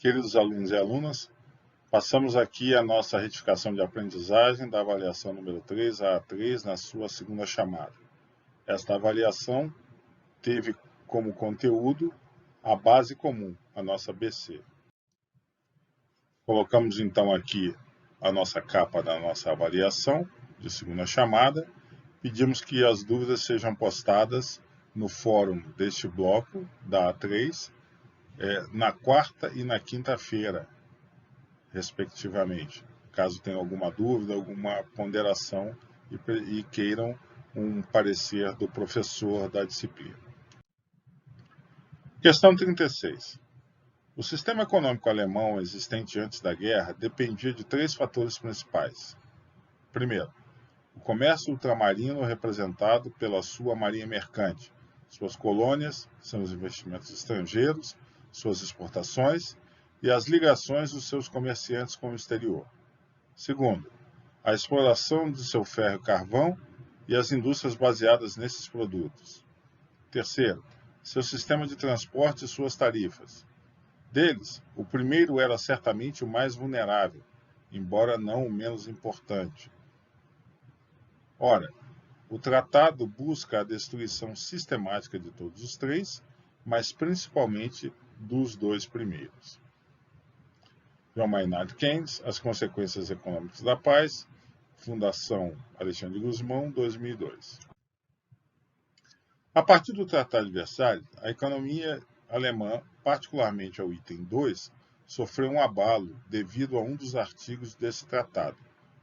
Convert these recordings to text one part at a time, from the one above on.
Queridos alunos e alunas, passamos aqui a nossa retificação de aprendizagem da avaliação número 3, a A3, na sua segunda chamada. Esta avaliação teve como conteúdo a base comum, a nossa BC. Colocamos então aqui a nossa capa da nossa avaliação de segunda chamada. Pedimos que as dúvidas sejam postadas no fórum deste bloco da A3, na quarta e na quinta-feira, respectivamente. Caso tenha alguma dúvida, alguma ponderação e queiram um parecer do professor da disciplina. Questão 36. O sistema econômico alemão existente antes da guerra dependia de três fatores principais. Primeiro, o comércio ultramarino representado pela sua marinha mercante, suas colônias, seus investimentos estrangeiros, suas exportações e as ligações dos seus comerciantes com o exterior. Segundo, a exploração de seu ferro e carvão e as indústrias baseadas nesses produtos. Terceiro, seu sistema de transporte e suas tarifas. Deles, o primeiro era certamente o mais vulnerável, embora não o menos importante. Ora, o tratado busca a destruição sistemática de todos os três, mas principalmente dos dois primeiros. John Maynard Keynes, As Consequências Econômicas da Paz, Fundação Alexandre Guzmão, 2002. A partir do Tratado de Versalhes, a economia alemã, particularmente ao item 2, sofreu um abalo devido a um dos artigos desse tratado.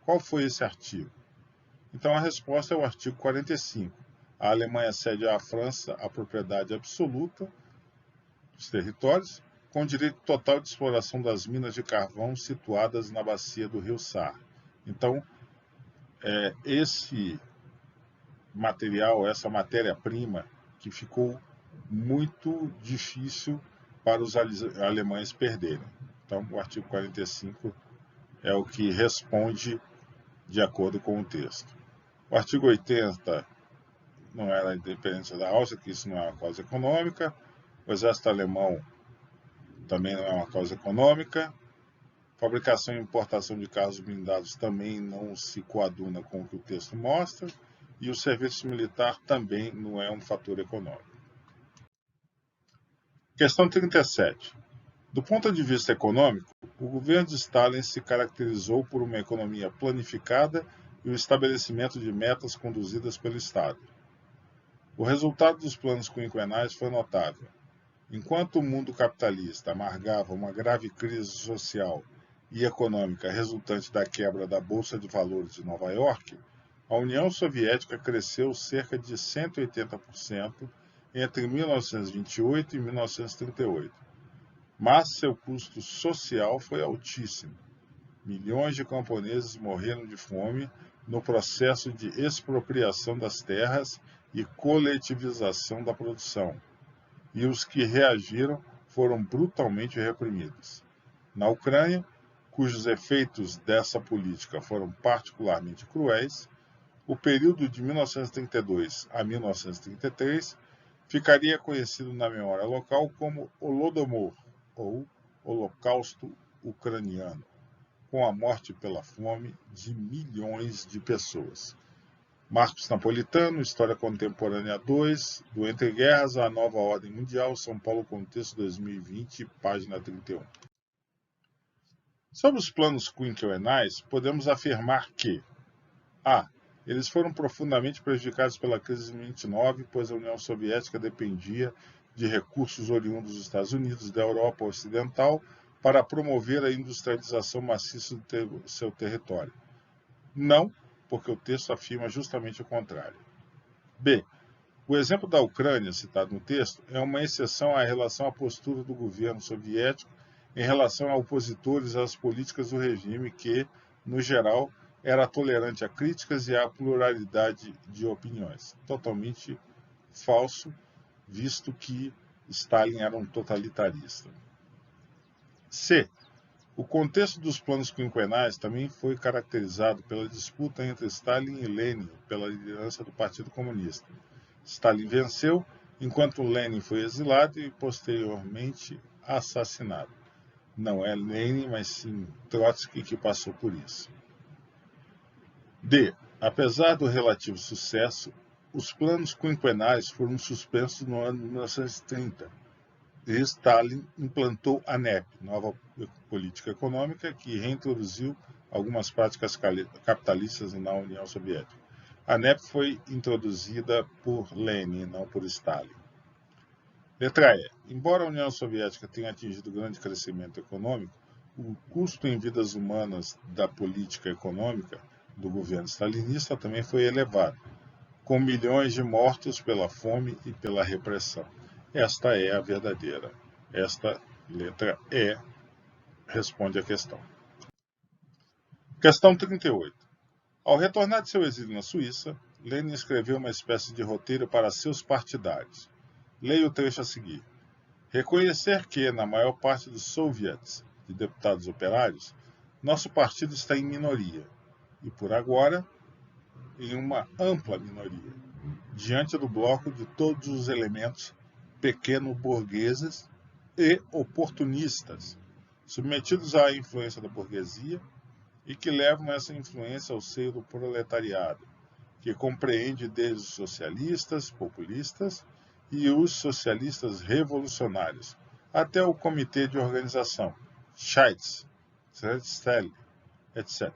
Qual foi esse artigo? Então a resposta é o artigo 45. A Alemanha cede à França a propriedade absoluta dos territórios, com direito total de exploração das minas de carvão situadas na bacia do rio Saar. Então, esse material, essa matéria-prima, que ficou muito difícil para os alemães perderem. Então, o artigo 45 é o que responde de acordo com o texto. O artigo 80 não era a independência da Áustria, que isso não é uma causa econômica. O exército alemão também não é uma causa econômica. Fabricação e importação de carros blindados também não se coaduna com o que o texto mostra. E o serviço militar também não é um fator econômico. Questão 37. Do ponto de vista econômico, o governo de Stalin se caracterizou por uma economia planificada e o estabelecimento de metas conduzidas pelo Estado. O resultado dos planos quinquenais foi notável. Enquanto o mundo capitalista amargava uma grave crise social e econômica resultante da quebra da Bolsa de Valores de Nova York, a União Soviética cresceu cerca de 180% entre 1928 e 1938. Mas seu custo social foi altíssimo. Milhões de camponeses morreram de fome no processo de expropriação das terras e coletivização da produção, e os que reagiram foram brutalmente reprimidos. Na Ucrânia, cujos efeitos dessa política foram particularmente cruéis, o período de 1932 a 1933 ficaria conhecido na memória local como Holodomor, ou Holocausto Ucraniano, com a morte pela fome de milhões de pessoas. Marcos Napolitano, História Contemporânea 2, do Entre Guerras à Nova Ordem Mundial, São Paulo Contexto 2020, página 31. Sobre os planos quinquenais, podemos afirmar que a. Eles foram profundamente prejudicados pela crise de 29, pois a União Soviética dependia de recursos oriundos dos Estados Unidos e da Europa Ocidental para promover a industrialização maciça do seu território. Não, porque o texto afirma justamente o contrário. B. O exemplo da Ucrânia, citado no texto, é uma exceção à relação à postura do governo soviético em relação a opositores às políticas do regime que, no geral, era tolerante a críticas e à pluralidade de opiniões. Totalmente falso, visto que Stalin era um totalitarista. C. O contexto dos planos quinquenais também foi caracterizado pela disputa entre Stalin e Lenin pela liderança do Partido Comunista. Stalin venceu, enquanto Lenin foi exilado e posteriormente assassinado. Não é Lenin, mas sim Trotsky que passou por isso. D. Apesar do relativo sucesso, os planos quinquenais foram suspensos no ano de 1930 e Stalin implantou a NEP, nova política econômica, que reintroduziu algumas práticas capitalistas na União Soviética. A NEP foi introduzida por Lenin, não por Stalin. Letra E. Embora a União Soviética tenha atingido grande crescimento econômico, o custo em vidas humanas da política econômica do governo stalinista também foi elevado, com milhões de mortos pela fome e pela repressão. Esta é a verdadeira. Esta letra E responde à questão. Questão 38. Ao retornar de seu exílio na Suíça, Lenin escreveu uma espécie de roteiro para seus partidários. Leia o trecho a seguir. Reconhecer que, na maior parte dos soviets de deputados operários, nosso partido está em minoria, e por agora, em uma ampla minoria, diante do bloco de todos os elementos pequeno-burgueses e oportunistas, submetidos à influência da burguesia e que levam essa influência ao seio do proletariado, que compreende desde os socialistas, populistas e os socialistas revolucionários, até o comitê de organização, Scheitz, Stalin, etc.,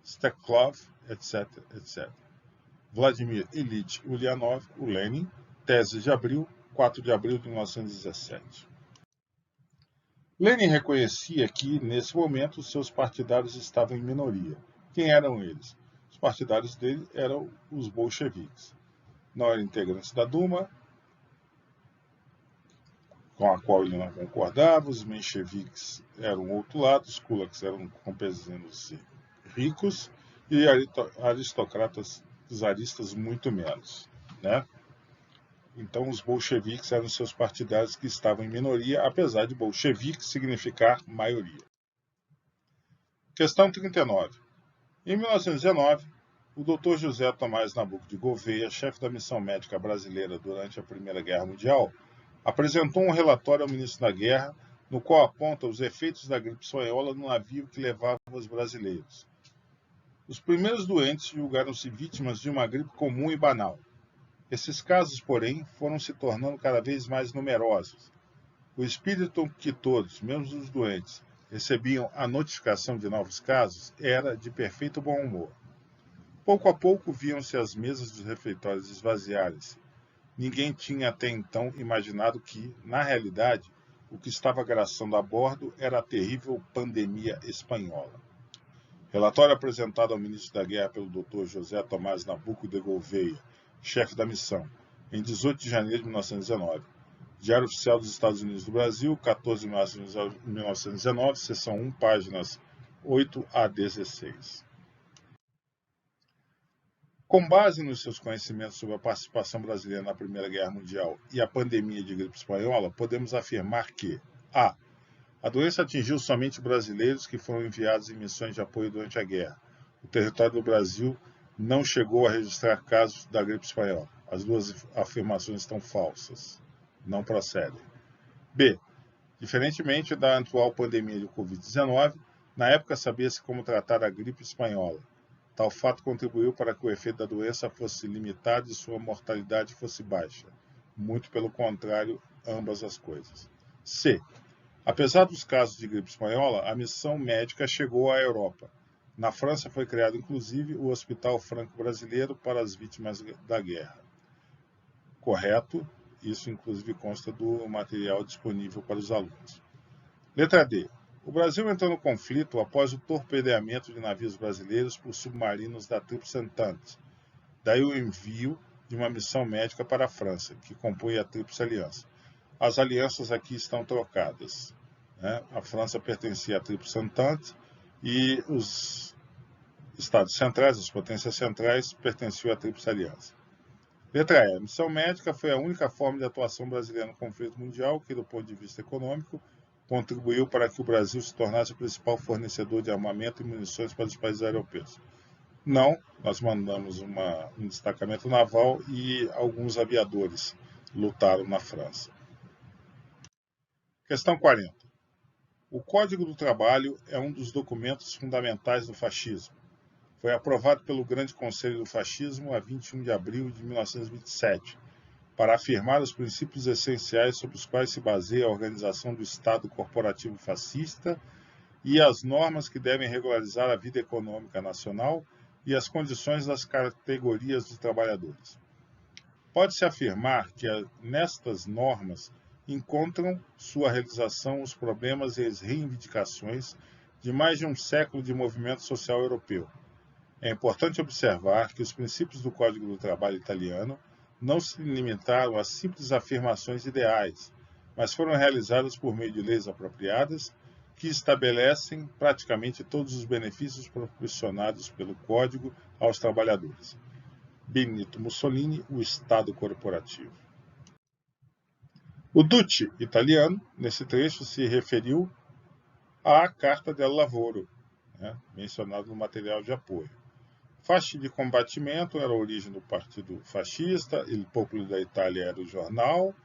Steklov, etc., etc. Vladimir Ilyich Ulyanov, o Lenin, tese de abril, 4 de abril de 1917. Lenin reconhecia que, nesse momento, seus partidários estavam em minoria. Quem eram eles? Os partidários dele eram os bolcheviques. Não eram integrantes da Duma, com a qual ele não concordava, os mencheviques eram outro lado, os kulaks eram campesinos ricos e aristocratas czaristas muito menos, né? Então os bolcheviques eram seus partidários que estavam em minoria, apesar de bolchevique significar maioria. Questão 39. Em 1919, o Dr. José Tomás Nabuco de Gouveia, chefe da missão médica brasileira durante a Primeira Guerra Mundial, apresentou um relatório ao ministro da Guerra, no qual aponta os efeitos da gripe espanhola no navio que levava os brasileiros. Os primeiros doentes julgaram-se vítimas de uma gripe comum e banal. Esses casos, porém, foram se tornando cada vez mais numerosos. O espírito que todos, mesmo os doentes, recebiam a notificação de novos casos era de perfeito bom humor. Pouco a pouco viam-se as mesas dos refeitórios esvaziarem-se. Ninguém tinha até então imaginado que, na realidade, o que estava graçando a bordo era a terrível pandemia espanhola. Relatório apresentado ao ministro da Guerra pelo Dr. José Tomás Nabuco de Gouveia, chefe da missão, em 18 de janeiro de 1919. Diário Oficial dos Estados Unidos do Brasil, 14 de março de 1919, seção 1, páginas 8 a 16. Com base nos seus conhecimentos sobre a participação brasileira na Primeira Guerra Mundial e a pandemia de gripe espanhola, podemos afirmar que a doença atingiu somente brasileiros que foram enviados em missões de apoio durante a guerra. O território do Brasil não chegou a registrar casos da gripe espanhola. As duas afirmações estão falsas. Não procedem. B. Diferentemente da atual pandemia de Covid-19, na época sabia-se como tratar a gripe espanhola. Tal fato contribuiu para que o efeito da doença fosse limitado e sua mortalidade fosse baixa. Muito pelo contrário, ambas as coisas. C. Apesar dos casos de gripe espanhola, a missão médica chegou à Europa. Na França foi criado, inclusive, o Hospital Franco-Brasileiro para as vítimas da guerra. Correto? Isso, inclusive, consta do material disponível para os alunos. Letra D. O Brasil entrou no conflito após o torpedeamento de navios brasileiros por submarinos da Tríplice Entente. Daí o envio de uma missão médica para a França, que compõe a Tríplice Aliança. As alianças aqui estão trocadas, né? A França pertencia à Tríplice Entente e os Estados Centrais, as potências centrais, pertenciam à Tríplice Aliança. Letra E. A missão médica foi a única forma de atuação brasileira no conflito mundial que, do ponto de vista econômico, contribuiu para que o Brasil se tornasse o principal fornecedor de armamento e munições para os países europeus. Não, nós mandamos um destacamento naval e alguns aviadores lutaram na França. Questão 40. O Código do Trabalho é um dos documentos fundamentais do fascismo. Foi aprovado pelo Grande Conselho do Fascismo a 21 de abril de 1927, para afirmar os princípios essenciais sobre os quais se baseia a organização do Estado corporativo fascista e as normas que devem regularizar a vida econômica nacional e as condições das categorias de trabalhadores. Pode-se afirmar que nestas normas encontram sua realização os problemas e as reivindicações de mais de um século de movimento social europeu. É importante observar que os princípios do Código do Trabalho italiano não se limitaram a simples afirmações ideais, mas foram realizadas por meio de leis apropriadas que estabelecem praticamente todos os benefícios proporcionados pelo Código aos trabalhadores. Benito Mussolini, o Estado corporativo. O Duce italiano, nesse trecho, se referiu à Carta del Lavoro, mencionado no material de apoio. Fasci di Combattimento era a origem do Partido Fascista, Il Popolo da Itália era o jornal,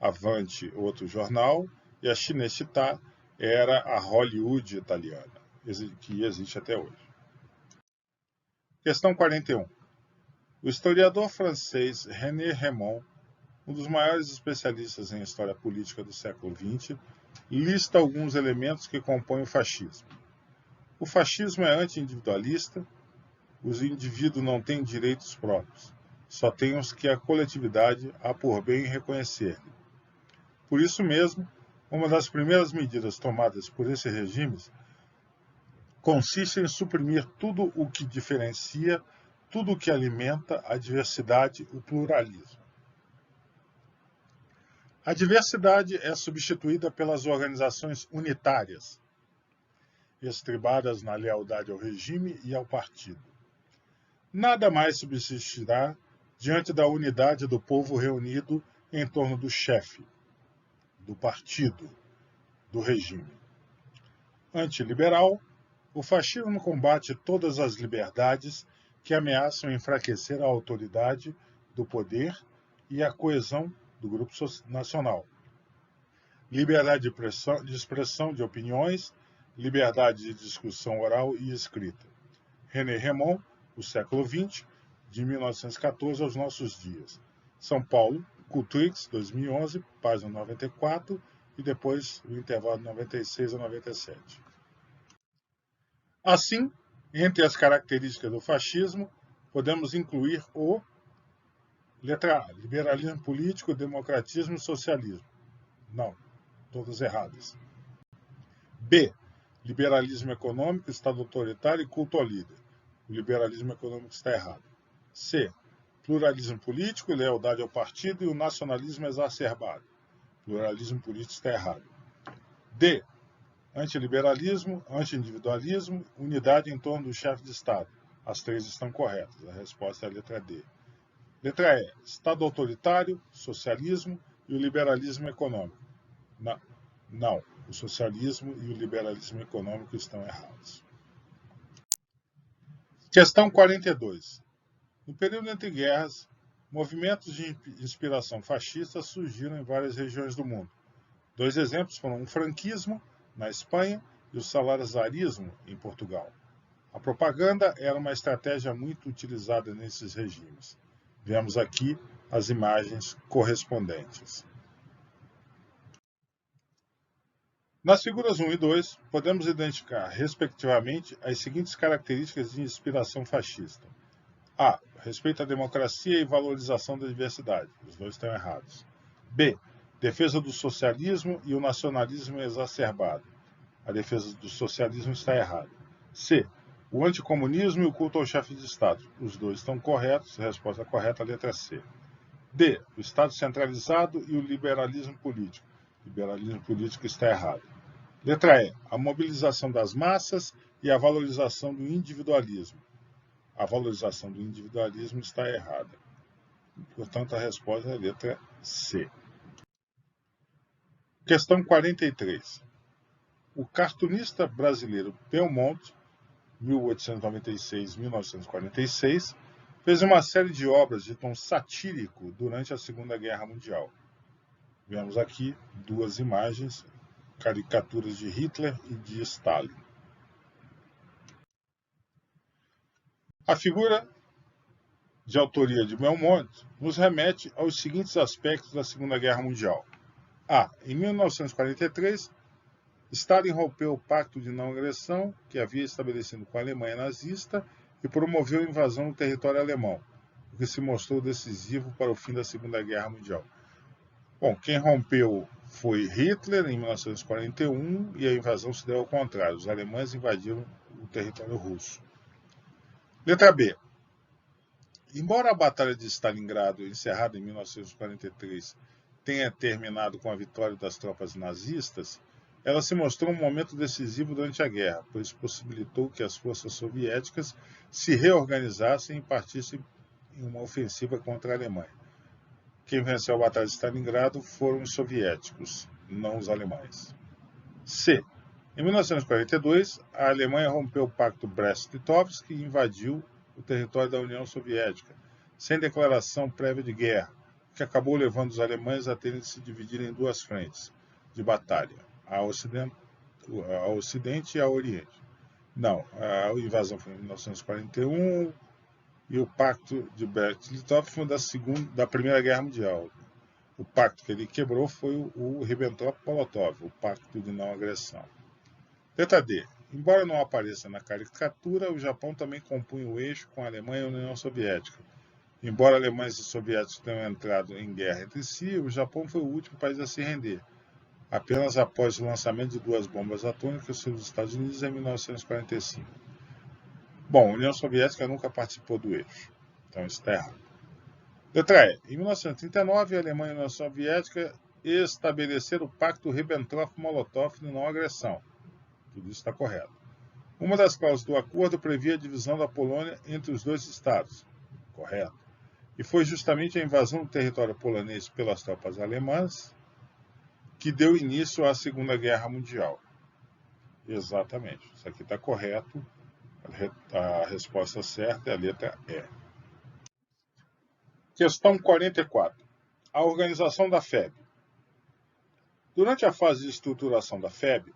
Avanti, outro jornal, e a Cinecittà era a Hollywood italiana, que existe até hoje. Questão 41. O historiador francês René Rémond, um dos maiores especialistas em história política do século XX, lista alguns elementos que compõem o fascismo. O fascismo é anti-individualista, os indivíduos não têm direitos próprios, só têm os que a coletividade há por bem reconhecer-lhe. Por isso mesmo, uma das primeiras medidas tomadas por esse regime consiste em suprimir tudo o que diferencia, tudo o que alimenta a diversidade, o pluralismo. A diversidade é substituída pelas organizações unitárias, estribadas na lealdade ao regime e ao partido. Nada mais subsistirá diante da unidade do povo reunido em torno do chefe, do partido, do regime. Antiliberal, o fascismo combate todas as liberdades que ameaçam enfraquecer a autoridade do poder e a coesão do grupo nacional. Liberdade de expressão de opiniões, liberdade de discussão oral e escrita. René Rémond, O século XX, de 1914 aos nossos dias. São Paulo, Cultrix, 2011, página 94, e depois o intervalo de 96 a 97. Assim, entre as características do fascismo, podemos incluir o letra A, liberalismo político, democratismo e socialismo. Não, todas erradas. B, liberalismo econômico, Estado autoritário e culto ao líder. O liberalismo econômico está errado. C, pluralismo político, lealdade ao partido e o nacionalismo exacerbado. Pluralismo político está errado. D, antiliberalismo, anti-individualismo, unidade em torno do chefe de Estado. As três estão corretas. A resposta é a letra D. Letra E, Estado autoritário, socialismo e o liberalismo econômico. Não, o socialismo e o liberalismo econômico estão errados. Questão 42. No período entre guerras, movimentos de inspiração fascista surgiram em várias regiões do mundo. Dois exemplos foram o franquismo, na Espanha, e o salazarismo, em Portugal. A propaganda era uma estratégia muito utilizada nesses regimes. Vemos aqui as imagens correspondentes. Nas figuras 1 e 2, podemos identificar, respectivamente, as seguintes características de inspiração fascista. A. Respeito à democracia e valorização da diversidade. Os dois estão errados. B. Defesa do socialismo e o nacionalismo exacerbado. A defesa do socialismo está errada. C. O anticomunismo e o culto ao chefe de Estado. Os dois estão corretos. A resposta correta é a letra C. D. O Estado centralizado e o liberalismo político. O liberalismo político está errado. Letra E. A mobilização das massas e a valorização do individualismo. A valorização do individualismo está errada. Portanto, a resposta é a letra C. Questão 43. O cartunista brasileiro Belmonte, 1896-1946, fez uma série de obras de tom satírico durante a Segunda Guerra Mundial. Vemos aqui duas imagens caricaturas de Hitler e de Stalin. A figura de autoria de Belmont nos remete aos seguintes aspectos da Segunda Guerra Mundial. A. Em 1943, Stalin rompeu o pacto de não agressão que havia estabelecido com a Alemanha nazista e promoveu a invasão do território alemão, o que se mostrou decisivo para o fim da Segunda Guerra Mundial. Bom, quem rompeu foi Hitler em 1941 e a invasão se deu ao contrário. Os alemães invadiram o território russo. Letra B. Embora a Batalha de Stalingrado, encerrada em 1943, tenha terminado com a vitória das tropas nazistas, ela se mostrou um momento decisivo durante a guerra, pois possibilitou que as forças soviéticas se reorganizassem e partissem em uma ofensiva contra a Alemanha. Quem venceu a Batalha de Stalingrado foram os soviéticos, não os alemães. C. Em 1942, a Alemanha rompeu o Pacto Brest-Litovsk e invadiu o território da União Soviética, sem declaração prévia de guerra, que acabou levando os alemães a terem de se dividir em duas frentes de batalha, ao Ocidente e ao Oriente. Não, a invasão foi em 1941 e o Pacto de Brest-Litovsk foi da Primeira Guerra Mundial. O pacto que ele quebrou foi o Ribbentrop-Molotov, o Pacto de Não Agressão. Letra D. Embora não apareça na caricatura, o Japão também compunha o eixo com a Alemanha e a União Soviética. Embora alemães e soviéticos tenham entrado em guerra entre si, o Japão foi o último país a se render, apenas após o lançamento de 2 bombas atômicas sobre os Estados Unidos em 1945. Bom, a União Soviética nunca participou do eixo, então isso está errado. Letra E. Em 1939, a Alemanha e a União Soviética estabeleceram o Pacto Ribbentrop-Molotov de não agressão. Tudo isso está correto. Uma das cláusulas do acordo previa a divisão da Polônia entre os dois estados. Correto. E foi justamente a invasão do território polonês pelas tropas alemãs que deu início à Segunda Guerra Mundial. Exatamente. Isso aqui está correto. A resposta certa é a letra E. Questão 44. A organização da FEB. Durante a fase de estruturação da FEB,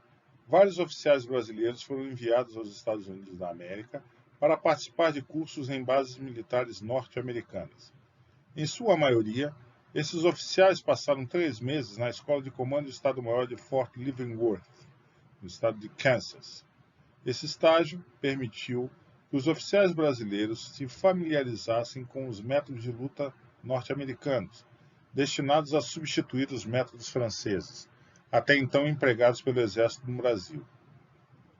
vários oficiais brasileiros foram enviados aos Estados Unidos da América para participar de cursos em bases militares norte-americanas. Em sua maioria, esses oficiais passaram 3 meses na Escola de Comando do Estado-Maior de Fort Leavenworth, no estado de Kansas. Esse estágio permitiu que os oficiais brasileiros se familiarizassem com os métodos de luta norte-americanos, destinados a substituir os métodos franceses, até então empregados pelo Exército no Brasil.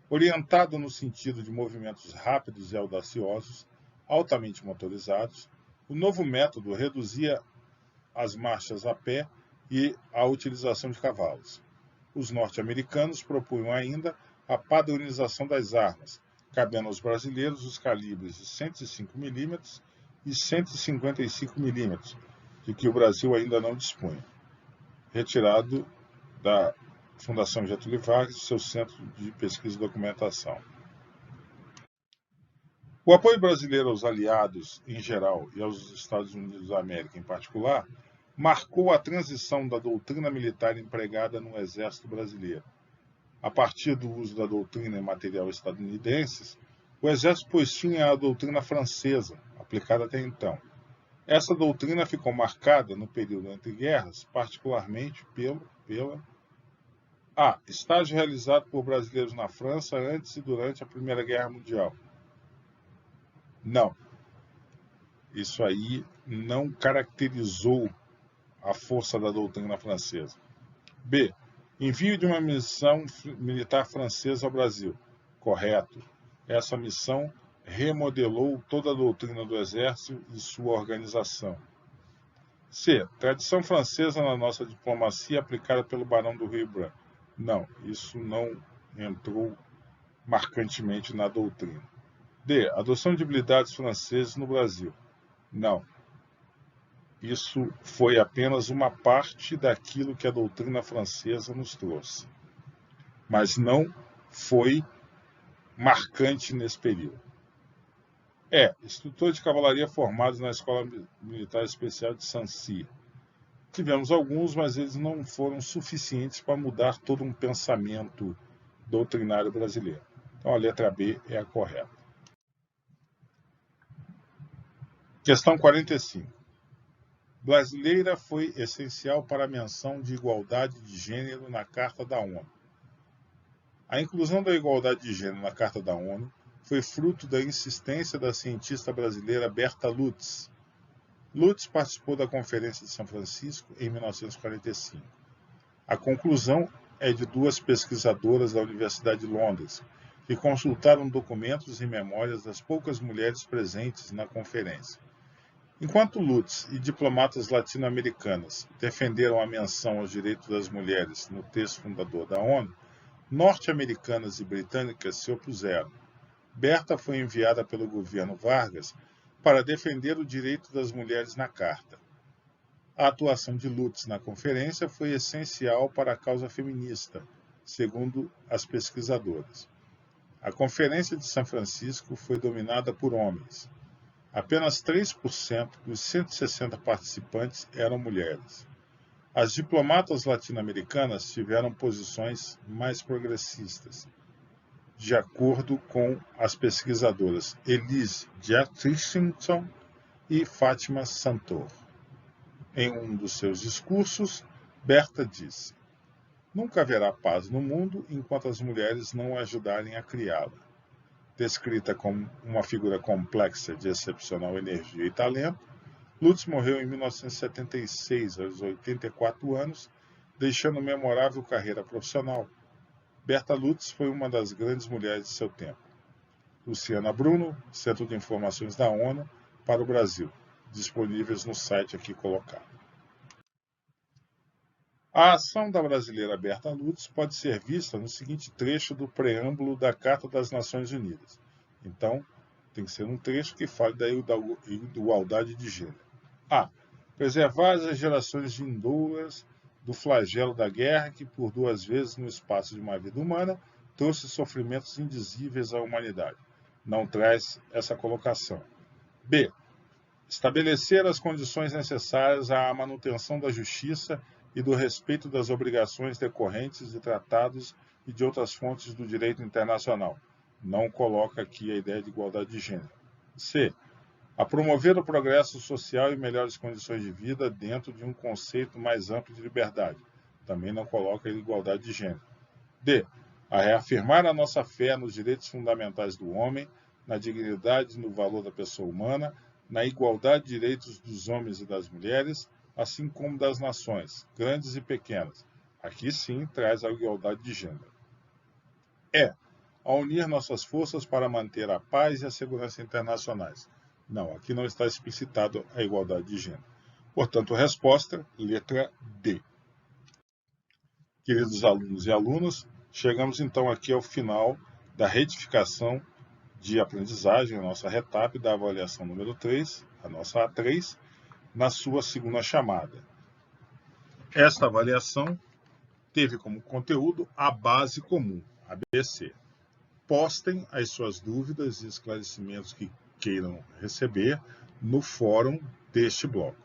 Orientado no sentido de movimentos rápidos e audaciosos, altamente motorizados, o novo método reduzia as marchas a pé e a utilização de cavalos. Os norte-americanos propunham ainda a padronização das armas, cabendo aos brasileiros os calibres de 105 mm e 155 mm, de que o Brasil ainda não dispunha, retirado da Fundação Getúlio Vargas, seu centro de pesquisa e documentação. O apoio brasileiro aos aliados em geral e aos Estados Unidos da América em particular marcou a transição da doutrina militar empregada no Exército Brasileiro. A partir do uso da doutrina e material estadunidenses, o Exército pôs fim à doutrina francesa, aplicada até então. Essa doutrina ficou marcada no período entre guerras, particularmente pela A. Estágio realizado por brasileiros na França antes e durante a Primeira Guerra Mundial. Não. Isso aí não caracterizou a força da doutrina francesa. B. Envio de uma missão militar francesa ao Brasil. Correto. Essa missão remodelou toda a doutrina do Exército e sua organização. C. Tradição francesa na nossa diplomacia aplicada pelo Barão do Rio Branco. Não, isso não entrou marcantemente na doutrina. D. Adoção de habilidades francesas no Brasil. Não. Isso foi apenas uma parte daquilo que a doutrina francesa nos trouxe. Mas não foi marcante nesse período. E. Instrutores de cavalaria formados na Escola Militar Especial de Sancy. Tivemos alguns, mas eles não foram suficientes para mudar todo um pensamento doutrinário brasileiro. Então a letra B é a correta. Questão 45. Brasileira foi essencial para a menção de igualdade de gênero na Carta da ONU. A inclusão da igualdade de gênero na Carta da ONU foi fruto da insistência da cientista brasileira Berta Lutz. Lutz participou da Conferência de São Francisco em 1945. A conclusão é de duas pesquisadoras da Universidade de Londres, que consultaram documentos e memórias das poucas mulheres presentes na conferência. Enquanto Lutz e diplomatas latino-americanas defenderam a menção aos direitos das mulheres no texto fundador da ONU, norte-americanas e britânicas se opuseram. Berta foi enviada pelo governo Vargas para defender o direito das mulheres na Carta. A atuação de Lutz na conferência foi essencial para a causa feminista, segundo as pesquisadoras. A Conferência de São Francisco foi dominada por homens. Apenas 3% dos 160 participantes eram mulheres. As diplomatas latino-americanas tiveram posições mais progressistas, de acordo com as pesquisadoras Elise Jacquinson e Fátima Santor. Em um dos seus discursos, Berta disse: "Nunca haverá paz no mundo enquanto as mulheres não ajudarem a criá-la." Descrita como uma figura complexa de excepcional energia e talento, Lutz morreu em 1976, aos 84 anos, deixando memorável carreira profissional. Berta Lutz foi uma das grandes mulheres de seu tempo. Luciana Bruno, Centro de Informações da ONU para o Brasil, disponíveis no site aqui colocado. A ação da brasileira Berta Lutz pode ser vista no seguinte trecho do preâmbulo da Carta das Nações Unidas. Então, tem que ser um trecho que fale da igualdade de gênero. A. Preservar as gerações vindouras do flagelo da guerra que, por 2 vezes no espaço de uma vida humana, trouxe sofrimentos indizíveis à humanidade. Não traz essa colocação. B. Estabelecer as condições necessárias à manutenção da justiça e do respeito das obrigações decorrentes de tratados e de outras fontes do direito internacional. Não coloca aqui a ideia de igualdade de gênero. C. A promover o progresso social e melhores condições de vida dentro de um conceito mais amplo de liberdade. Também não coloca a igualdade de gênero. D. A reafirmar a nossa fé nos direitos fundamentais do homem, na dignidade e no valor da pessoa humana, na igualdade de direitos dos homens e das mulheres, assim como das nações, grandes e pequenas. Aqui sim traz a igualdade de gênero. E. A unir nossas forças para manter a paz e a segurança internacionais. Não, aqui não está explicitado a igualdade de gênero. Portanto, resposta, letra D. Queridos alunos e alunas, chegamos então aqui ao final da retificação de aprendizagem, a nossa retap da avaliação número 3, a nossa A3, na sua segunda chamada. Esta avaliação teve como conteúdo a base comum, ABC. Postem as suas dúvidas e esclarecimentos que queiram receber no fórum deste bloco.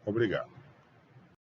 Obrigado.